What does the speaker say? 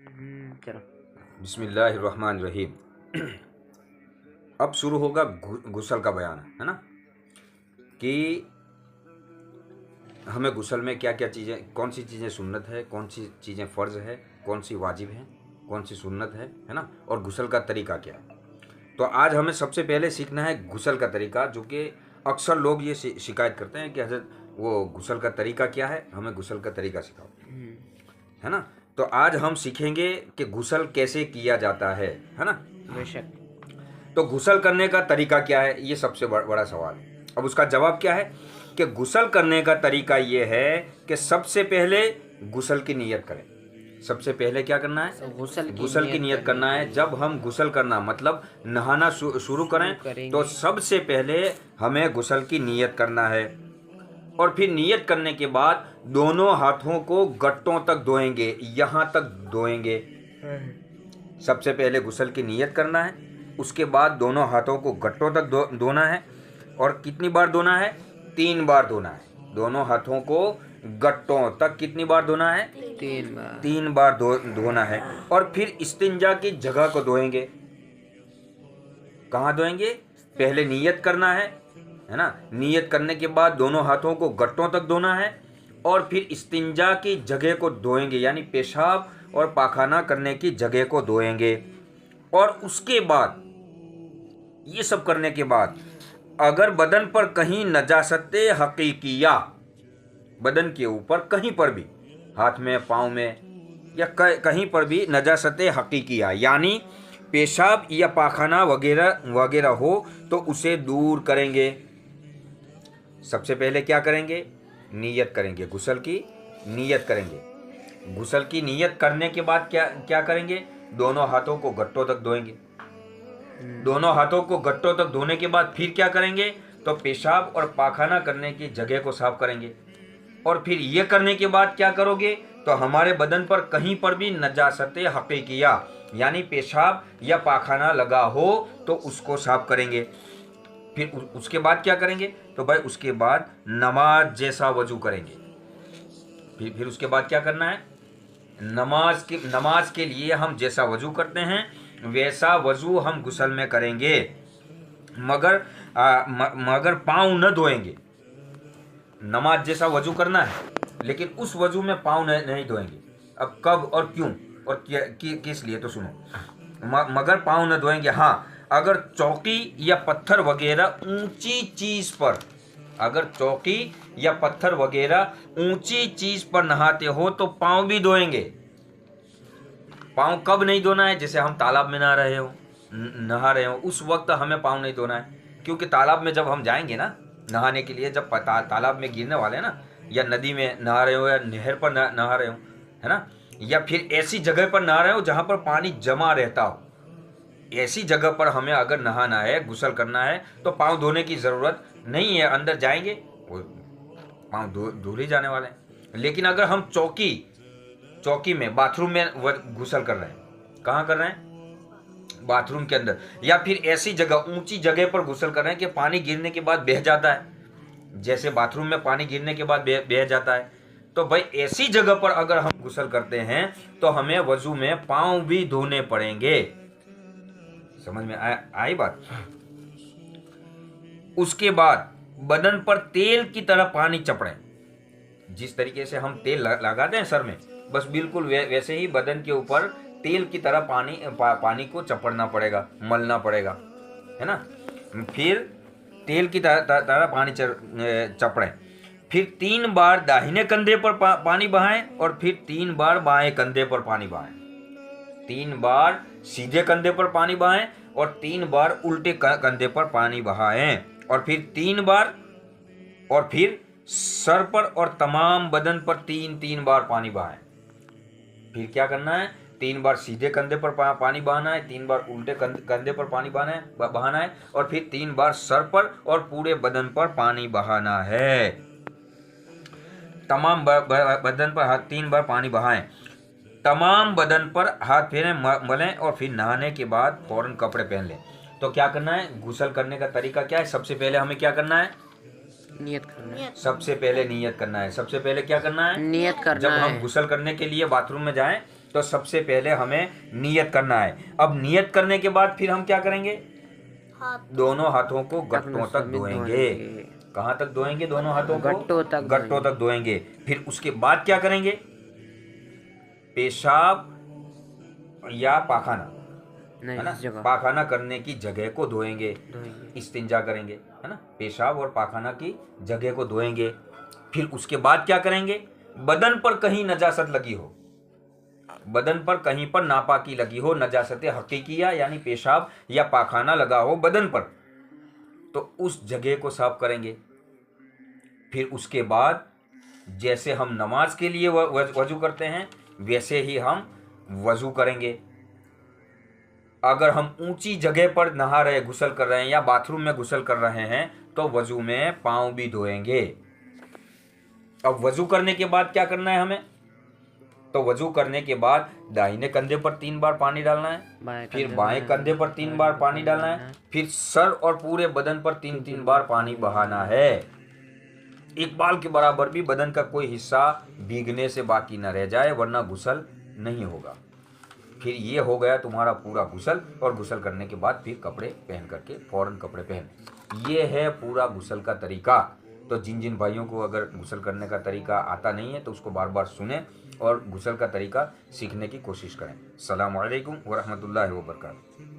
चलो। बिस्मिल्लाहिर्रहमानिर्रहीम। अब शुरू होगा गुस्ल का बयान, है ना, कि हमें गुस्ल में क्या क्या चीज़ें, कौन सी चीज़ें सुन्नत है, कौन सी चीज़ें फ़र्ज़ है, कौन सी वाजिब है, कौन सी सुन्नत है ना, और गुस्ल का तरीका क्या है। तो आज हमें सबसे पहले सीखना है गुस्ल का तरीका, जो कि अक्सर लोग ये शिकायत करते हैं कि हज़रत वो गुस्ल का तरीका क्या है, हमें गुस्ल का तरीका सिखाओ, है ना। तो आज हम सीखेंगे कि गुस्ल कैसे किया जाता है ना। बेशक। तो गुस्ल करने का तरीका क्या है, ये सबसे बड़ा सवाल है। अब उसका जवाब क्या है कि गुस्ल करने का तरीका ये है कि सबसे पहले गुस्ल की नीयत करें। सबसे पहले क्या करना है, गुस्ल की नीयत करना है। जब हम गुस्ल करना मतलब नहाना शुरू करें तो सबसे पहले हमें गुस्ल की नीयत करना है, और फिर नीयत करने के बाद दोनों हाथों को गट्टों तक धोएंगे, यहाँ तक धोएंगे। सबसे पहले गुस्ल की नीयत करना है, उसके बाद दोनों हाथों को गट्टों तक धोना है। और कितनी बार धोना है, 3 बार धोना है। दोनों हाथों को गट्टों तक कितनी बार धोना है, 3 बार धोना है। और फिर इस्तिंजा की जगह को धोएंगे। कहाँ धोएंगे, पहले नीयत करना है ना। नीयत करने के बाद दोनों हाथों को गट्टों तक धोना है, और फिर इस्तिंजा की जगह को धोएंगे, यानी पेशाब और पाखाना करने की जगह को धोएंगे। और उसके बाद ये सब करने के बाद अगर बदन पर कहीं नजासते हकीकिया, बदन के ऊपर कहीं पर भी, हाथ में, पाँव में या कहीं पर भी नजासते हकीकिया यानी पेशाब या पाखाना वगैरह वगैरह हो तो उसे दूर करेंगे। सबसे पहले क्या करेंगे, नीयत करेंगे, गुस्ल की नीयत करेंगे। गुस्ल की नीयत करने के बाद क्या क्या करेंगे, दोनों हाथों को गट्टों तक धोएंगे। दोनों हाथों को गट्टों तक धोने के बाद फिर क्या करेंगे, तो पेशाब और पाखाना करने की जगह को साफ करेंगे। और फिर ये करने के बाद क्या करोगे, तो हमारे बदन पर कहीं पर भी नजासते हकीकिया यानी पेशाब या पाखाना लगा हो तो उसको साफ करेंगे। फिर उसके बाद क्या करेंगे, तो भाई उसके बाद नमाज जैसा वजू करेंगे। फिर उसके बाद क्या करना है, नमाज के लिए हम जैसा वजू करते हैं वैसा वजू हम गुस्ल में करेंगे, मगर पाँव न धोएंगे। नमाज जैसा वजू करना है लेकिन उस वजू में पाँव नहीं धोएंगे। अब कब और क्यों और किस लिए, तो सुनो। मगर पाँव न धोएंगे। हाँ, अगर चौकी या पत्थर वगैरह ऊंची चीज पर, अगर चौकी या पत्थर वगैरह ऊंची चीज पर नहाते हो तो पाँव भी धोएंगे। पाँव कब नहीं धोना है, जैसे हम तालाब में नहा रहे हो उस वक्त हमें पाँव नहीं धोना है, क्योंकि तालाब में जब हम जाएंगे ना नहाने के लिए, जब तालाब में गिरने वाले हैं ना, या नदी में नहा रहे हो या नहर पर नहा रहे हो, है ना, या फिर ऐसी जगह पर नहा रहे हो जहाँ पर पानी जमा रहता हो, ऐसी जगह पर हमें अगर नहाना है, गुस्ल करना है तो पाँव धोने की ज़रूरत नहीं है। अंदर जाएंगे वो पाँव धुल ही जाने वाले हैं। लेकिन अगर हम चौकी में, बाथरूम में गुस्ल कर रहे हैं, कहाँ कर रहे हैं, बाथरूम के अंदर, या फिर ऐसी जगह, ऊंची जगह पर गुस्ल कर रहे हैं कि पानी गिरने के बाद बह जाता है, जैसे बाथरूम में पानी गिरने के बाद बह जाता है, तो भाई ऐसी जगह पर अगर हम गुस्ल करते हैं तो हमें वजू में पाँव भी धोने पड़ेंगे। समझ में आई बात। उसके बाद बदन पर तेल की तरह पानी चपड़ें। जिस तरीके से हम तेल लगाते हैं सर में, बस बिल्कुल वैसे ही बदन के ऊपर तेल की तरह पानी को चपड़ना पड़ेगा, मलना पड़ेगा, है ना। फिर तेल की तरह पानी चपड़ें। फिर 3 बार दाहिने कंधे पर पानी बहाएं, और फिर 3 बार बाएं कंधे पर पानी बहाएं। 3 बार सीधे कंधे पर पानी बहाएं और 3 बार उल्टे कंधे पर पानी बहाएं, और फिर 3 बार, और फिर सर पर और तमाम बदन पर 3-3 बार पानी बहाएं। फिर क्या करना है, 3 बार सीधे कंधे पर पानी बहाना है, 3 बार उल्टे कंधे पर पानी बहाना है, और फिर 3 बार सर पर और पूरे बदन पर पानी बहाना है। तमाम बदन पर 3 बार पानी बहाएं। तमाम बदन पर हाथ फेरें, मलें, और फिर नहाने के बाद फौरन कपड़े पहन लें। तो क्या करना है, गुस्ल करने का तरीका क्या है, सबसे पहले हमें क्या करना है, नियत करना है। सबसे पहले नियत करना है। सबसे पहले क्या करना है, नियत करना जब हम है। गुस्ल करने के लिए बाथरूम में जाएं तो सबसे पहले हमें नियत करना है। अब नियत करने के बाद फिर हम क्या करेंगे, दोनों हाथों को गट्टों तक धोएंगे। कहाँ तक धोएंगे, दोनों हाथों को गट्टों तक धोएंगे। फिर उसके बाद क्या करेंगे, पेशाब या पाखाना, है ना, पाखाना करने की जगह को धोएंगे, इस्तिंजा करेंगे, है ना, पेशाब और पाखाना की जगह को धोएंगे। फिर उसके बाद क्या करेंगे, बदन पर कहीं नजासत लगी हो, बदन पर कहीं पर नापाकी लगी हो, नजासत हकीकिया यानी पेशाब या पाखाना लगा हो बदन पर, तो उस जगह को साफ करेंगे। फिर उसके बाद जैसे हम नमाज के लिए वजू करते हैं वैसे ही हम वजू करेंगे। अगर हम ऊंची जगह पर नहा रहे, गुसल कर रहे हैं या बाथरूम में गुसल कर रहे हैं तो वजू में पांव भी धोएंगे। अब वजू करने के बाद क्या करना है हमें, तो वजू करने के बाद दाहिने कंधे पर 3 बार पानी डालना है, फिर बाएं कंधे पर 3 बार पानी डालना है, फिर सर और पूरे बदन पर 3-3 बार पानी बहाना है। एक बाल के बराबर भी बदन का कोई हिस्सा भीगने से बाकी न रह जाए, वरना गुसल नहीं होगा। फिर ये हो गया तुम्हारा पूरा गुसल, और गुसल करने के बाद फिर कपड़े पहन करके फौरन कपड़े पहन। ये है पूरा गुसल का तरीका। तो जिन जिन भाइयों को अगर गुसल करने का तरीका आता नहीं है तो उसको बार बार सुने और गुसल का तरीका सीखने की कोशिश करें। अस्सलामु अलैकुम व रहमतुल्लाहि व बरकातहू।